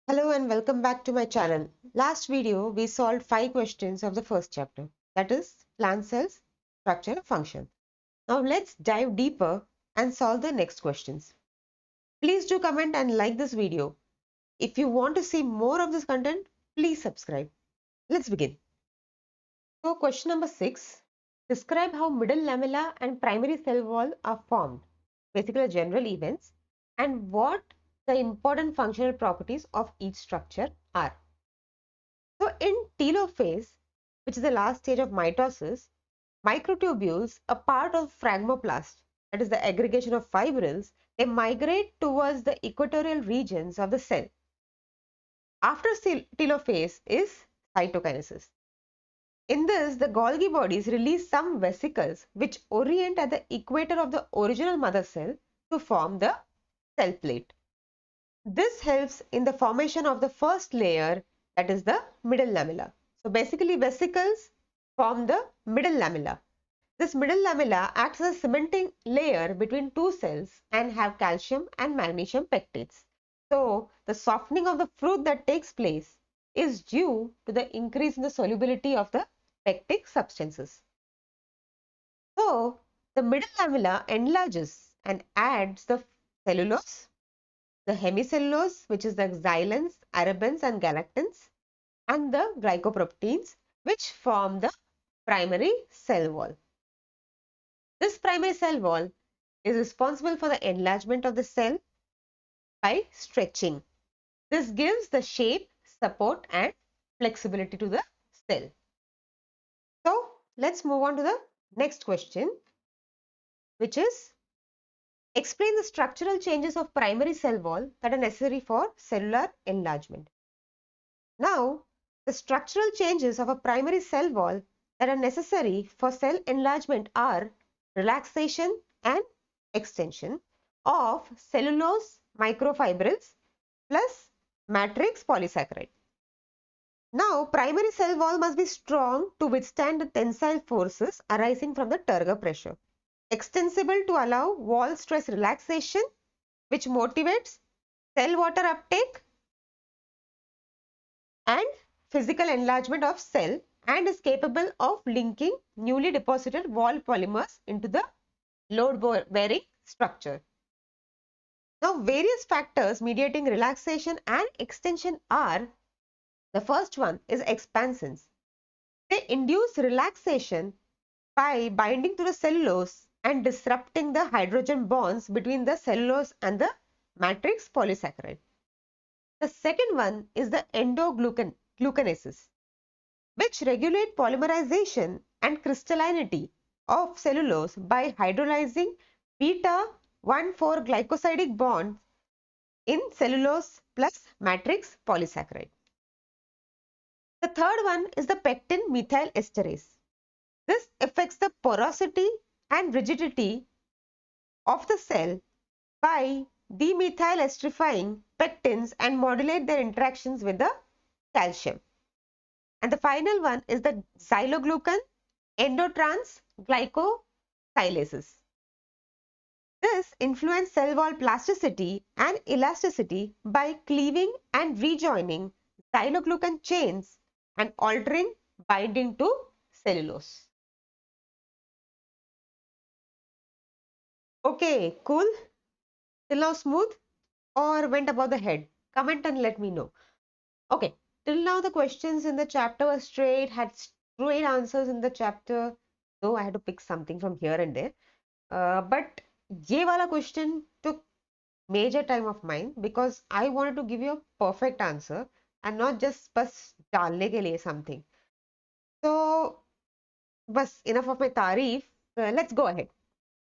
Hello and welcome back to my channel. Last video we solved 5 questions of the first chapter, that is plant cells, structure and function. Now let's dive deeper and solve the next questions. Please do comment and like this video. If you want to see more of this content, please subscribe. Let's begin. So question number 6. Describe how middle lamella and primary cell wall are formed. Basically general events and what the important functional properties of each structure are. So in telophase, which is the last stage of mitosis, microtubules, a part of phragmoplast, that is the aggregation of fibrils, they migrate towards the equatorial regions of the cell. After telophase is cytokinesis. In this, the Golgi bodies release some vesicles which orient at the equator of the original mother cell to form the cell plate. This helps in the formation of the first layer, that is the middle lamella. So basically vesicles form the middle lamella. This middle lamella acts as a cementing layer between two cells and have calcium and magnesium pectates. So the softening of the fruit that takes place is due to the increase in the solubility of the pectic substances. So the middle lamella enlarges and adds the cellulose, the hemicellulose, which is the xylems, arabins and galactans, and the glycoproteins, which form the primary cell wall. This primary cell wall is responsible for the enlargement of the cell by stretching. This gives the shape, support and flexibility to the cell. So let's move on to the next question, which is explain the structural changes of primary cell wall that are necessary for cellular enlargement. Now, the structural changes of a primary cell wall that are necessary for cell enlargement are relaxation and extension of cellulose microfibrils plus matrix polysaccharide. Now, primary cell wall must be strong to withstand the tensile forces arising from the turgor pressure, extensible to allow wall stress relaxation, which motivates cell water uptake and physical enlargement of cell, and is capable of linking newly deposited wall polymers into the load-bearing structure. Now, various factors mediating relaxation and extension are: the first one is expansins. They induce relaxation by binding to the cellulose and disrupting the hydrogen bonds between the cellulose and the matrix polysaccharide. The second one is the endoglucanases, which regulate polymerization and crystallinity of cellulose by hydrolyzing beta-1,4 glycosidic bonds in cellulose plus matrix polysaccharide. The third one is the pectin methyl esterase. This affects the porosity and rigidity of the cell by demethylesterifying pectins and modulate their interactions with the calcium. And the final one is the xyloglucan endotrans glycosylases. This influences cell wall plasticity and elasticity by cleaving and rejoining xyloglucan chains and altering binding to cellulose. Okay, cool. Till now smooth or went above the head? Comment and let me know. Okay, till now the questions in the chapter were straight, had straight answers in the chapter, though I had to pick something from here and there. But ये वाला question took major time of mine because I wanted to give you a perfect answer and not just बस डालने के लिए something. So, बस enough of my तारीफ. Let's go ahead.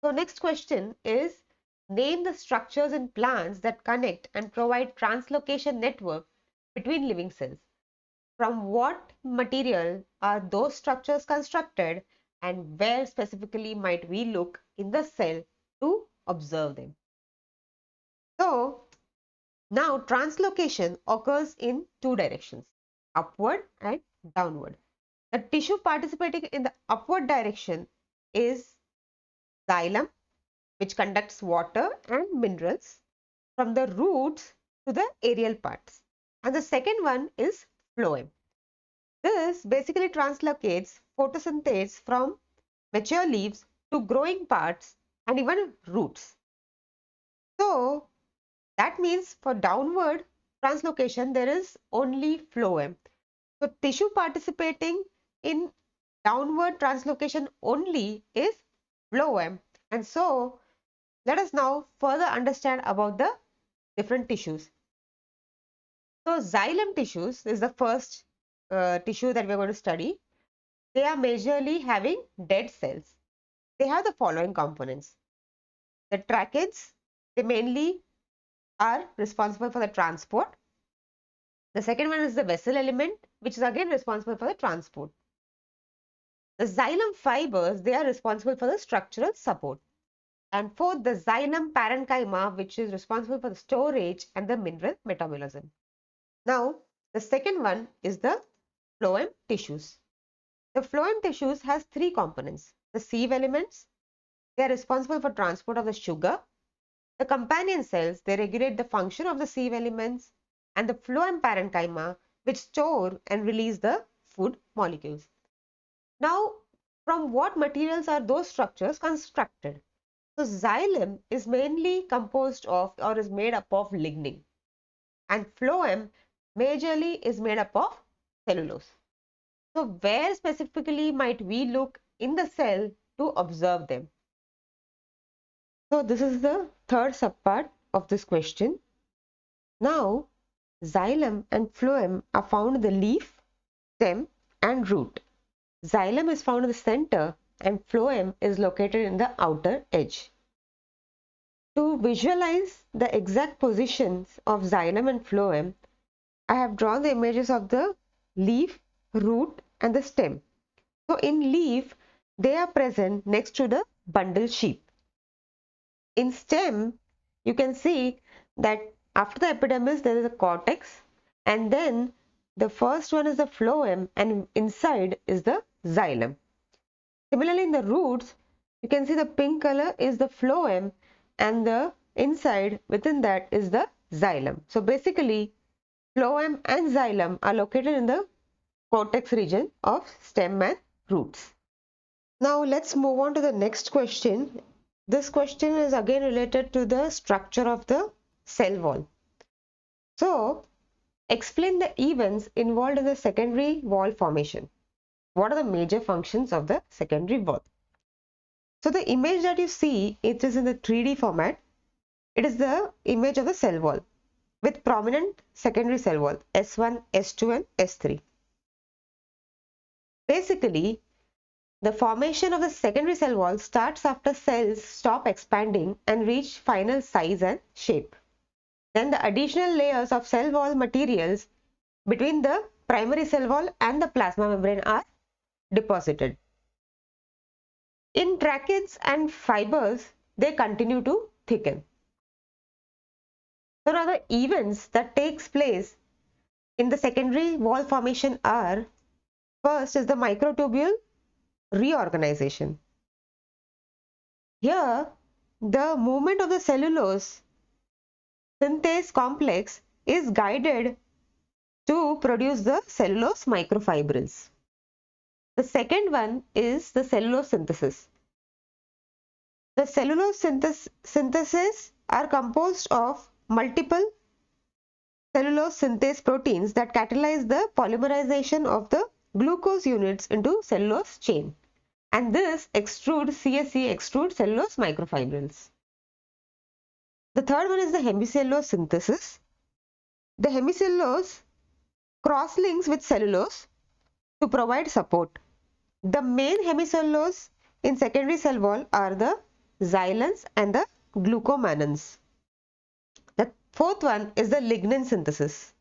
So next question is, name the structures in plants that connect and provide translocation network between living cells. From what material are those structures constructed and where specifically might we look in the cell to observe them? So now translocation occurs in two directions, upward and downward. The tissue participating in the upward direction is xylem, which conducts water and minerals from the roots to the aerial parts. And the second one is phloem. This basically translocates photosynthesis from mature leaves to growing parts and even roots. So that means for downward translocation, there is only phloem. So tissue participating in downward translocation only is phloem. And so let us now further understand about the different tissues. So xylem tissues is the first tissue that we are going to study. They are majorly having dead cells. They have the following components. The tracheids, they mainly are responsible for the transport. The second one is the vessel element, which is again responsible for the transport. The xylem fibers, they are responsible for the structural support. And fourth, the xylem parenchyma, which is responsible for the storage and the mineral metabolism. Now, the second one is the phloem tissues. The phloem tissues has three components. The sieve elements, they are responsible for transport of the sugar. The companion cells, they regulate the function of the sieve elements, and the phloem parenchyma, which store and release the food molecules. Now, from what materials are those structures constructed? So xylem is mainly composed of or is made up of lignin, and phloem majorly is made up of cellulose. So where specifically might we look in the cell to observe them? So this is the third subpart of this question. Now, xylem and phloem are found in the leaf, stem and root. Xylem is found in the center and phloem is located in the outer edge. To visualize the exact positions of xylem and phloem, I have drawn the images of the leaf, root and the stem. So in leaf, they are present next to the bundle sheath. In stem, you can see that after the epidermis there is a cortex, and then the first one is the phloem and inside is the xylem. Similarly in the roots, you can see the pink color is the phloem and the inside within that is the xylem. So basically phloem and xylem are located in the cortex region of stem and roots. Now let's move on to the next question. This question is again related to the structure of the cell wall. So explain the events involved in the secondary wall formation. What are the major functions of the secondary wall? So the image that you see, it is in the 3D format. It is the image of the cell wall with prominent secondary cell wall S1, S2 and S3. Basically, the formation of the secondary cell wall starts after cells stop expanding and reach final size and shape. Then the additional layers of cell wall materials between the primary cell wall and the plasma membrane are deposited. In tracheids and fibers, they continue to thicken. So now the events that takes place in the secondary wall formation are, first is the microtubule reorganization. Here, the movement of the cellulose synthase complex is guided to produce the cellulose microfibrils. The second one is the cellulose synthesis. The cellulose synthesis are composed of multiple cellulose synthase proteins that catalyze the polymerization of the glucose units into cellulose chain, and this CSC extrude cellulose microfibrils. The third one is the hemicellulose synthesis. The hemicellulose cross-links with cellulose to provide support. The main hemicellulose in secondary cell wall are the xylens and the glucomanons. The fourth one is the lignin synthesis.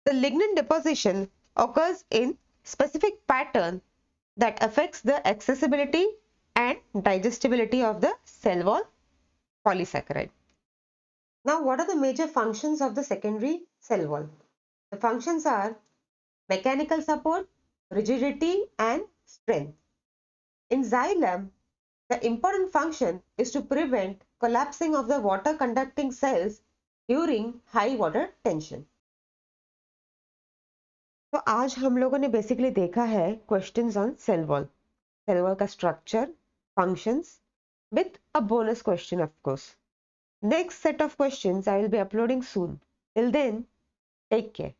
The lignin deposition occurs in specific pattern that affects the accessibility and digestibility of the cell wall polysaccharide. Now, what are the major functions of the secondary cell wall? The functions are mechanical support, rigidity and strength. In xylem, the important function is to prevent collapsing of the water conducting cells during high water tension. तो आज हम लोगों ने basically देखा है questions on sale wall का structure, functions with a bonus question of course. Next set of questions I will be uploading soon. Till then, take care.